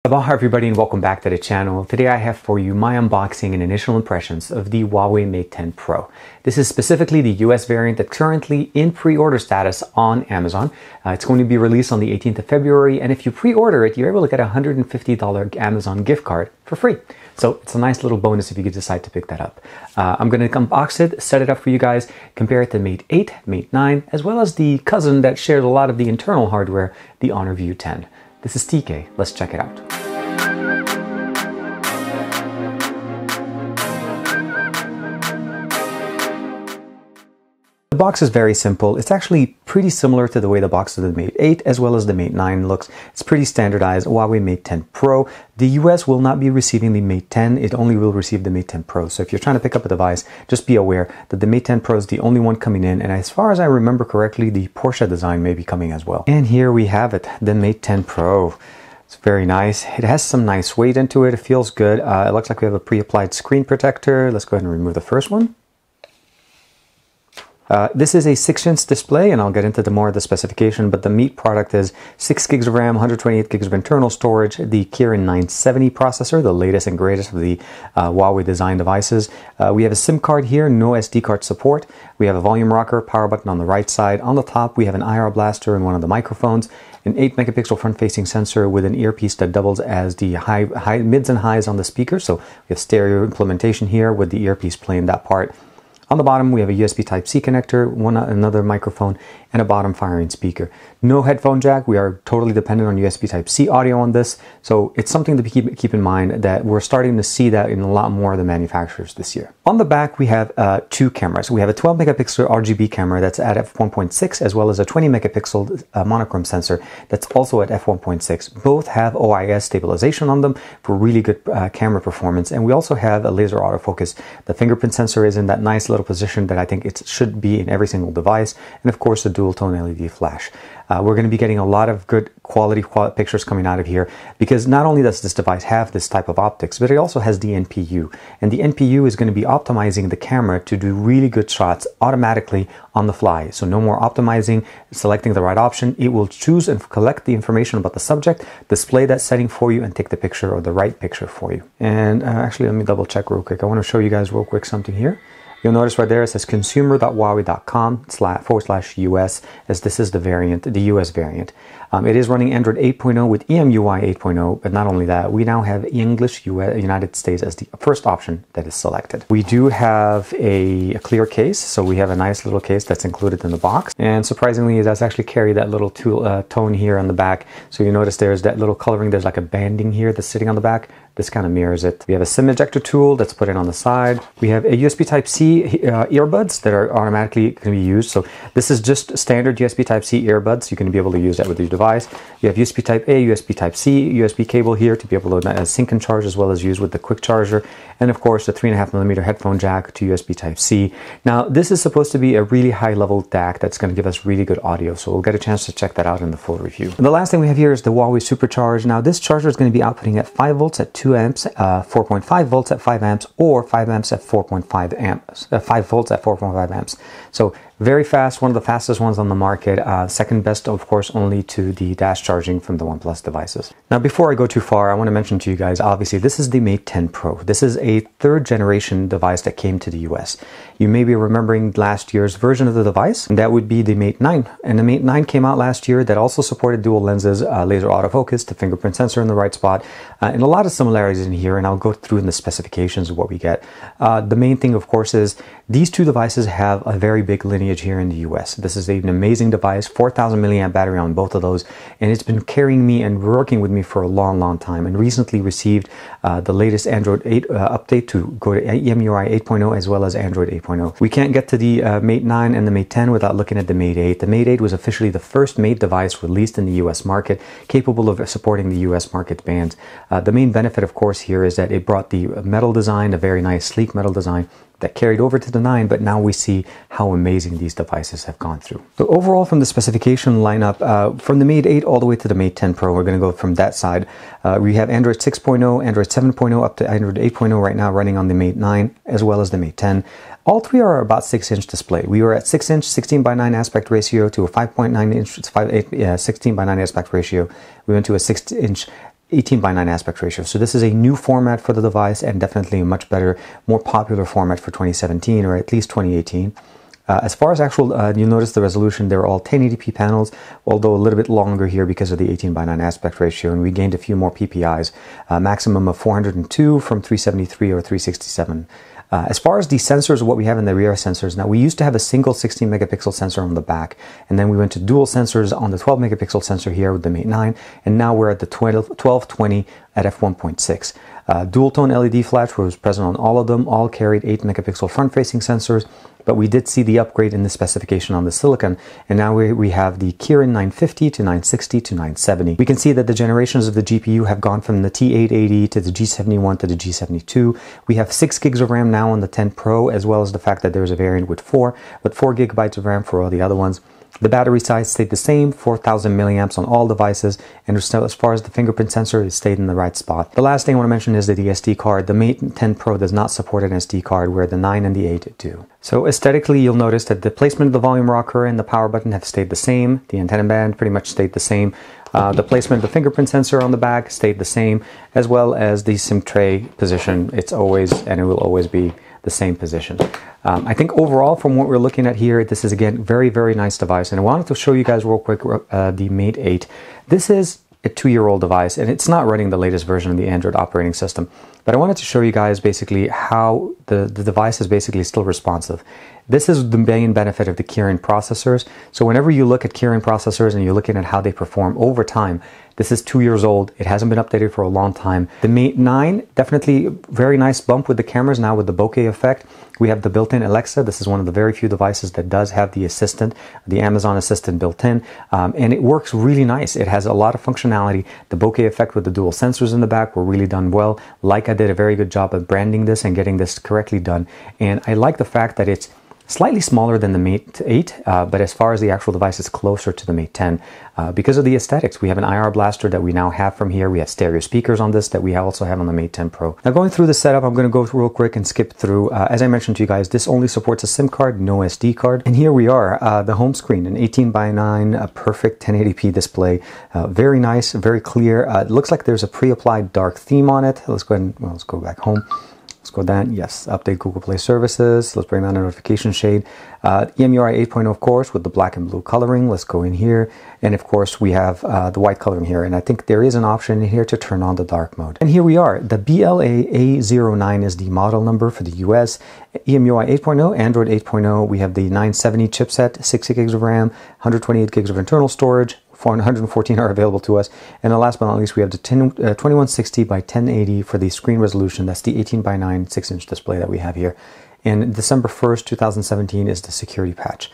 Aloha everybody and welcome back to the channel. Today I have for you my unboxing and initial impressions of the Huawei Mate 10 Pro. This is specifically the US variant that's currently in pre-order status on Amazon. It's going to be released on the 18th of February, and if you pre-order it, you're able to get a $150 Amazon gift card for free. So it's a nice little bonus if you could decide to pick that up. I'm going to unbox it, set it up for you guys, compare it to Mate 8, Mate 9, as well as the cousin that shares a lot of the internal hardware, the Honor View 10. This is TK. Let's check it out. The box is very simple. It's actually pretty similar to the way the box of the Mate 8 as well as the Mate 9 looks. It's pretty standardized. Huawei Mate 10 Pro. The US will not be receiving the Mate 10. It only will receive the Mate 10 Pro. So if you're trying to pick up a device, just be aware that the Mate 10 Pro is the only one coming in. And as far as I remember correctly, the Porsche design may be coming as well. And here we have it, the Mate 10 Pro. It's very nice. It has some nice weight into it. It feels good. It looks like we have a pre-applied screen protector. Let's go ahead and remove the first one. This is a 6-inch display, and I'll get into more of the specification, but the meat product is 6 gigs of RAM, 128 gigs of internal storage, the Kirin 970 processor, the latest and greatest of the Huawei design devices. We have a SIM card here, no SD card support. We have a volume rocker, power button on the right side. On the top, we have an IR blaster and one of the microphones, an 8-megapixel front-facing sensor with an earpiece that doubles as the mids and highs on the speaker. So we have stereo implementation here with the earpiece playing that part. On the bottom, we have a USB Type-C connector, another microphone, and a bottom firing speaker. No headphone jack. We are totally dependent on USB Type-C audio on this, so it's something to keep in mind that we're starting to see that in a lot more of the manufacturers this year. On the back, we have two cameras. We have a 12-megapixel RGB camera that's at f1.6, as well as a 20-megapixel monochrome sensor that's also at f1.6. Both have OIS stabilization on them for really good camera performance, and we also have a laser autofocus. The fingerprint sensor is in that nice little position that I think it should be in every single device, and of course the dual tone LED flash. We're going to be getting a lot of good quality pictures coming out of here, because not only does this device have this type of optics, but it also has the NPU, and the NPU is going to be optimizing the camera to do really good shots automatically on the fly. So no more optimizing, selecting the right option. It will choose and collect the information about the subject, display that setting for you, and take the picture or the right picture for you. And actually, let me double check real quick. I want to show you guys real quick something here. You'll notice right there it says consumer.huawei.com/US, as this is the variant, the US variant. It is running Android 8.0 with EMUI 8.0, but not only that, we now have English United States as the first option that is selected. We do have a clear case, so we have a nice little case that's included in the box. And surprisingly, it does actually carry that little tone here on the back. So you notice there's that little coloring, there's like a banding here that's sitting on the back. This kind of mirrors it. We have a SIM ejector tool that's put in on the side. We have a USB Type-C earbuds that are automatically going to be used. So this is just standard USB Type-C earbuds. You can be able to use that with your device. You have USB Type-A, USB Type-C, USB cable here to be able to sync and charge, as well as use with the quick charger. And of course, the 3.5mm headphone jack to USB Type-C. Now, this is supposed to be a really high-level DAC that's going to give us really good audio. So we'll get a chance to check that out in the full review. And the last thing we have here is the Huawei Supercharge. Now, this charger is going to be outputting at 5 volts at 2 amps, 4.5 volts at 5 amps, or 5 amps at 4.5 amps, 5 volts at 4.5 amps. So very fast, one of the fastest ones on the market. Second best, of course, only to the dash charging from the OnePlus devices. Now, before I go too far, I want to mention to you guys, obviously, this is the Mate 10 Pro. This is a third generation device that came to the US. You may be remembering last year's version of the device, and that would be the Mate 9. And the Mate 9 came out last year that also supported dual lenses, laser autofocus, the fingerprint sensor in the right spot, and a lot of similarities in here, and I'll go through in the specifications of what we get. The main thing, of course, is these two devices have a very big lineage here in the US. This is an amazing device, 4,000 milliamp battery on both of those, and it's been carrying me and working with me for a long time, and recently received the latest Android 8 update to go to EMUI 8.0 as well as Android 8.0. We can't get to the Mate 9 and the Mate 10 without looking at the Mate 8. The Mate 8 was officially the first Mate device released in the US market, capable of supporting the US market bands. The main benefit, of course, here is that it brought the metal design, a very nice sleek metal design, that carried over to the 9, but now we see how amazing these devices have gone through. So overall, from the specification lineup, from the Mate 8 all the way to the Mate 10 Pro, we're going to go from that side. We have Android 6.0, Android 7.0, up to Android 8.0 right now running on the Mate 9, as well as the Mate 10. All three are about 6-inch display. We were at 6-inch, 16:9 aspect ratio to a 5.9-inch, 16:9 aspect ratio. We went to a 6-inch 18:9 aspect ratio. So this is a new format for the device and definitely a much better, more popular format for 2017 or at least 2018. As far as actual, you'll notice the resolution, they're all 1080p panels, although a little bit longer here because of the 18:9 aspect ratio, and we gained a few more PPIs, maximum of 402 from 373 or 367. As far as the sensors, what we have in the rear sensors, now we used to have a single 16 megapixel sensor on the back, and then we went to dual sensors on the 12 megapixel sensor here with the Mate 9, and now we're at the 1220 at f1.6. Dual tone LED flash was present on all of them, all carried 8 megapixel front facing sensors, but we did see the upgrade in the specification on the silicon, and now we have the Kirin 950 to 960 to 970. We can see that the generations of the GPU have gone from the T880 to the G71 to the G72. We have 6 gigs of RAM now on the 10 Pro, as well as the fact that there's a variant with 4 gigabytes of RAM for all the other ones. The battery size stayed the same, 4,000 milliamps on all devices, and as far as the fingerprint sensor, it stayed in the right spot. The last thing I want to mention is that the SD card. The Mate 10 Pro does not support an SD card, where the 9 and the 8 do. So aesthetically, you'll notice that the placement of the volume rocker and the power button have stayed the same. The antenna band pretty much stayed the same. The placement of the fingerprint sensor on the back stayed the same, as well as the SIM tray position. It's always, and it will always be, the same position. I think overall, from what we're looking at here, this is again very, very nice device. And I wanted to show you guys real quick the Mate 8. This is a 2-year-old device, and it's not running the latest version of the Android operating system. But I wanted to show you guys basically how the device is basically still responsive. This is the main benefit of the Kirin processors. So whenever you look at Kirin processors and you're looking at how they perform over time, this is 2 years old. It hasn't been updated for a long time. The Mate 9, definitely very nice bump with the cameras now with the bokeh effect. We have the built-in Alexa. This is one of the very few devices that does have the assistant, the Amazon Assistant built in, and it works really nice. It has a lot of functionality. The bokeh effect with the dual sensors in the back were really done well. Leica did a very good job of branding this and getting this correctly done. And I like the fact that it's slightly smaller than the Mate 8, but as far as the actual device, it's closer to the Mate 10 because of the aesthetics. We have an IR blaster that we now have from here. We have stereo speakers on this that we also have on the Mate 10 Pro. Now going through the setup, I'm going to go real quick and skip through. As I mentioned to you guys, this only supports a SIM card, no SD card. And here we are, the home screen, an 18:9, a perfect 1080p display. Very nice, very clear. It looks like there's a pre-applied dark theme on it. Let's go ahead and, well, let's go back home. Let's go down. Yes, update Google Play Services. Let's bring down the notification shade. EMUI 8.0, of course, with the black and blue coloring. Let's go in here. And of course, we have the white coloring here. And I think there is an option in here to turn on the dark mode. And here we are. The BLA-A09 is the model number for the US. EMUI 8.0, Android 8.0. We have the 970 chipset, 60 gigs of RAM, 128 gigs of internal storage. 114 are available to us. And last but not least, we have the 2160 by 1080 for the screen resolution. That's the 18:9 6-inch display that we have here. And December 1st, 2017 is the security patch.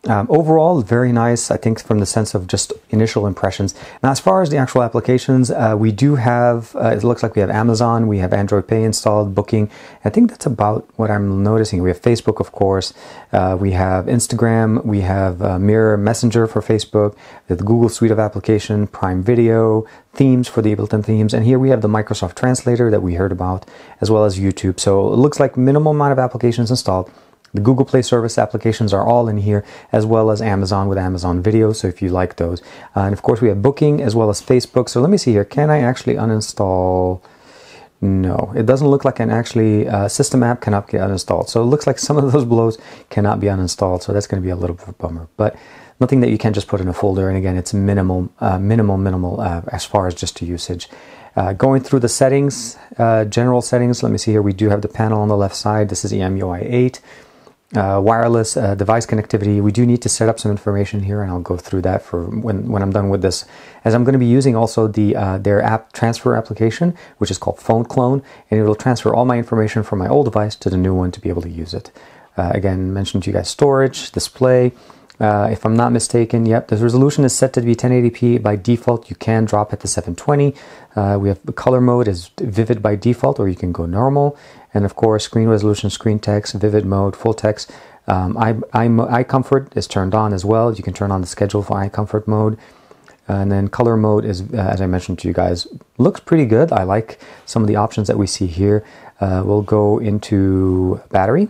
Overall, very nice, I think, from the sense of just initial impressions. Now, as far as the actual applications, we do have, it looks like we have Amazon, we have Android Pay installed, Booking. I think that's about what I'm noticing. We have Facebook, of course. We have Instagram. We have Mirror Messenger for Facebook, the Google Suite of Application, Prime Video, themes for the Ableton themes. And here we have the Microsoft Translator that we heard about, as well as YouTube. So it looks like minimal amount of applications installed. The Google Play Service applications are all in here, as well as Amazon with Amazon Video, so if you like those. And of course, we have Booking as well as Facebook. So let me see here. Can I actually uninstall? No, it doesn't look like an actually system app cannot get uninstalled. So it looks like some of those blows cannot be uninstalled. So that's going to be a little bit of a bummer. But nothing that you can just put in a folder. And again, it's minimal as far as just to usage. Going through the settings, general settings, let me see here. We do have the panel on the left side. This is EMUI 8. Wireless device connectivity. We do need to set up some information here, and I'll go through that for when I'm done with this, as I'm going to be using also the their app transfer application, which is called Phone Clone, and it will transfer all my information from my old device to the new one to be able to use it. Again, mentioned to you guys storage, display. If I'm not mistaken, yep, the resolution is set to be 1080p by default. You can drop it to 720. We have the color mode is vivid by default, or you can go normal. And of course, screen resolution, screen text, vivid mode, full text. Eye comfort is turned on as well. You can turn on the schedule for eye comfort mode. And then color mode is, as I mentioned to you guys, looks pretty good. I like some of the options that we see here. We'll go into battery.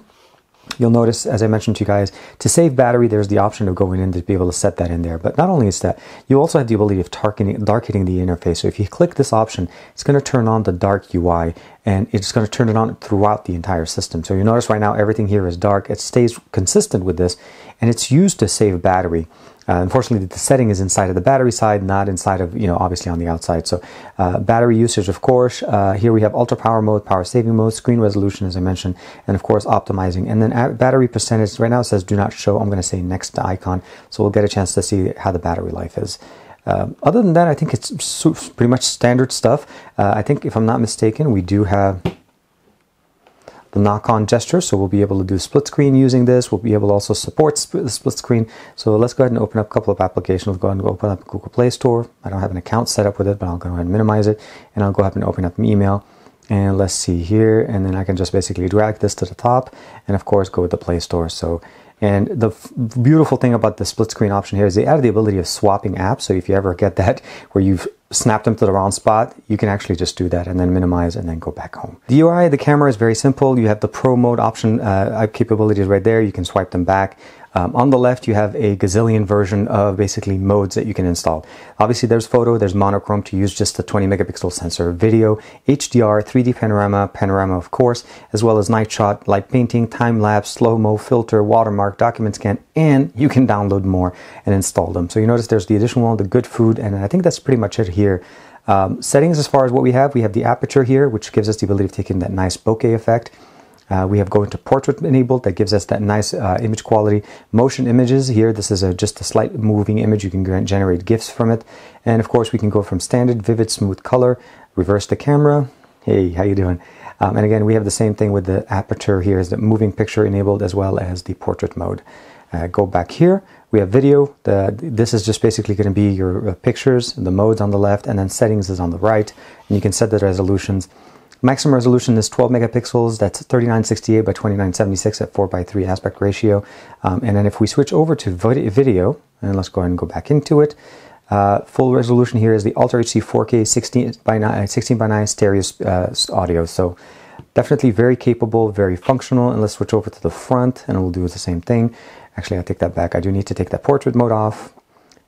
You'll notice, as I mentioned to you guys, to save battery, there's the option of going in to be able to set that in there. But not only is that, you also have the ability of darkening the interface. So if you click this option, it's going to turn on the dark UI, and it's going to turn it on throughout the entire system. So you notice right now everything here is dark. It stays consistent with this, and it's used to save battery. Unfortunately, the setting is inside of the battery side, not inside of, obviously on the outside. So battery usage, of course, here we have ultra power mode, power saving mode, screen resolution, as I mentioned, and of course optimizing. And then battery percentage, right now it says do not show. I'm going to say next icon, so we'll get a chance to see how the battery life is. Other than that, I think it's pretty much standard stuff. I think, if I'm not mistaken, we do have the knock-on gesture, so we'll be able to do split screen using this. We'll be able to also support the split screen. So let's go ahead and open up a couple of applications. We'll go ahead and open up Google Play Store. I don't have an account set up with it, but I'll go ahead and minimize it, and I'll go ahead and open up an email. And let's see here, and then I can just basically drag this to the top, and of course go with the Play Store. So, and the beautiful thing about the split screen option here is they added the ability of swapping apps. So if you ever get that where you've snapped them to the wrong spot, you can actually just do that and then minimize and then go back home. The UI of the camera is very simple. You have the Pro mode option capabilities right there. You can swipe them back. On the left, you have a gazillion version of basically modes that you can install. Obviously, there's photo, there's monochrome to use just the 20 megapixel sensor, video, HDR, 3D panorama of course, as well as night shot, light painting, time lapse, slow-mo, filter, watermark, document scan, and you can download more and install them. So you notice there's the additional one, the good food, and I think that's pretty much it here. Settings as far as what we have the aperture here, which gives us the ability of taking that nice bokeh effect. We have go into portrait enabled, that gives us that nice image quality. Motion images here, this is just a slight moving image. You can generate GIFs from it. And of course we can go from standard, vivid, smooth color, reverse the camera. Hey, how you doing? And again, we have the same thing with the aperture here, is the moving picture enabled as well as the portrait mode. Go back here, we have video. This is just basically going to be your pictures, the modes on the left, and then settings is on the right. And you can set the resolutions. Maximum resolution is 12 megapixels. That's 3968 by 2976 at 4:3 aspect ratio. And then if we switch over to video, and let's go ahead and go back into it. Full resolution here is the Ultra HD 4K 16:9 stereo audio. So definitely very capable, very functional. And let's switch over to the front, and we'll do the same thing. Actually, I take that back. I do need to take that portrait mode off.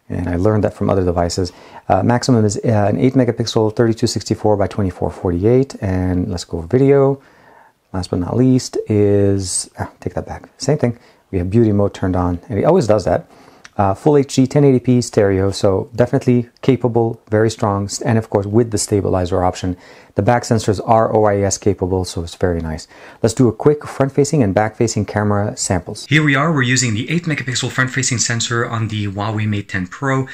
And I learned that from other devices. Maximum is an 8 megapixel 3264 by 2448. And let's go video. Last but not least is, take that back. Same thing. We have beauty mode turned on, and it always does that. Full HD 1080p stereo, so definitely capable, very strong, and of course with the stabilizer option. The back sensors are OIS capable, so it's very nice. Let's do a quick front-facing and back-facing camera samples. Here we are, we're using the 8 megapixel front-facing sensor on the Huawei Mate 10 Pro.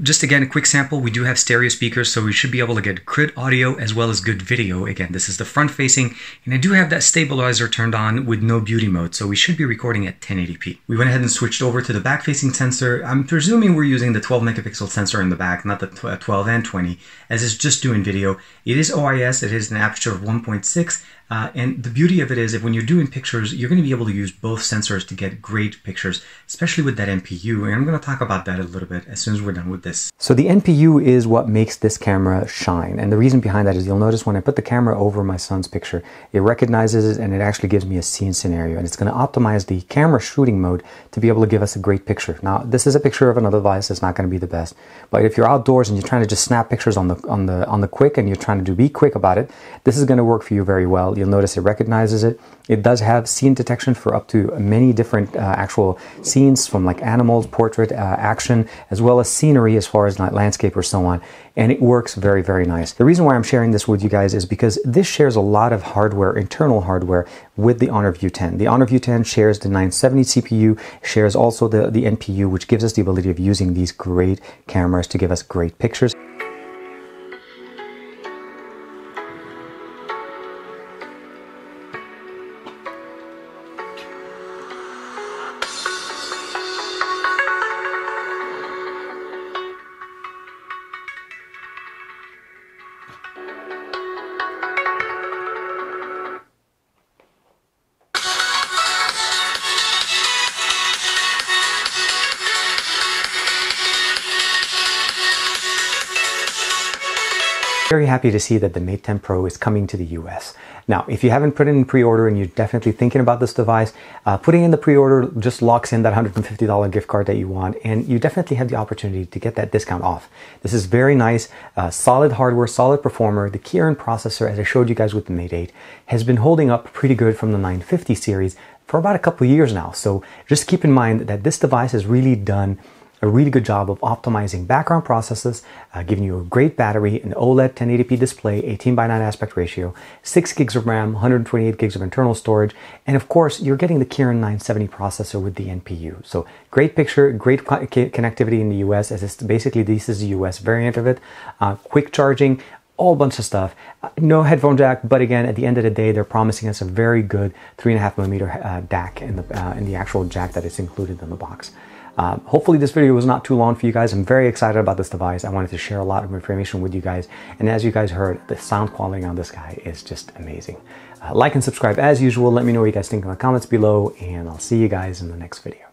Just again, a quick sample, we do have stereo speakers, so we should be able to get good audio as well as good video. Again, this is the front-facing, and I do have that stabilizer turned on with no beauty mode, so we should be recording at 1080p. We went ahead and switched over to the back-facing sensor. I'm presuming we're using the 12 megapixel sensor in the back, not the 12 and 20, as it's just doing video. It is OIS, it is an aperture of 1.6, and the beauty of it is, if when you're doing pictures, you're going to be able to use both sensors to get great pictures, especially with that NPU, and I'm going to talk about that a little bit as soon as we're done with this. So the NPU is what makes this camera shine, and the reason behind that is you'll notice when I put the camera over my son's picture, it recognizes it and it actually gives me a scene scenario, and it's going to optimize the camera shooting mode to be able to give us a great picture. Now, this is a picture of another device, it's not going to be the best, but if you're outdoors and you're trying to just snap pictures on the quick, and you're trying to be quick about it, this is going to work for you very well. You'll notice it recognizes it. It does have scene detection for up to many different actual scenes, from like animals, portrait, action, as well as scenery as far as landscape or so on. And it works very, very nice. The reason why I'm sharing this with you guys is because this shares a lot of hardware, internal hardware, with the Honor View 10. The Honor View 10 shares the 970 CPU, shares also the NPU, which gives us the ability of using these great cameras to give us great pictures. Very happy to see that the Mate 10 Pro is coming to the US. Now, if you haven't put in pre-order and you're definitely thinking about this device, putting in the pre-order just locks in that $150 gift card that you want, and you definitely have the opportunity to get that discount off. This is very nice, solid hardware, solid performer. The Kirin processor, as I showed you guys with the Mate 8, has been holding up pretty good from the 950 series for about a couple of years now. So just keep in mind that this device has really done a really good job of optimizing background processes, giving you a great battery, an OLED 1080p display, 18:9 aspect ratio, 6 gigs of RAM, 128 gigs of internal storage, and of course, you're getting the Kirin 970 processor with the NPU. So great picture, great connectivity in the US, as it's basically this is the US variant of it. Quick charging, all bunch of stuff. No headphone jack, but again, at the end of the day, they're promising us a very good 3.5mm DAC in the actual jack that is included in the box. Hopefully this video was not too long for you guys. I'm very excited about this device. I wanted to share a lot of information with you guys. And as you guys heard, the sound quality on this guy is just amazing. Like and subscribe as usual. Let me know what you guys think in the comments below, and I'll see you guys in the next video.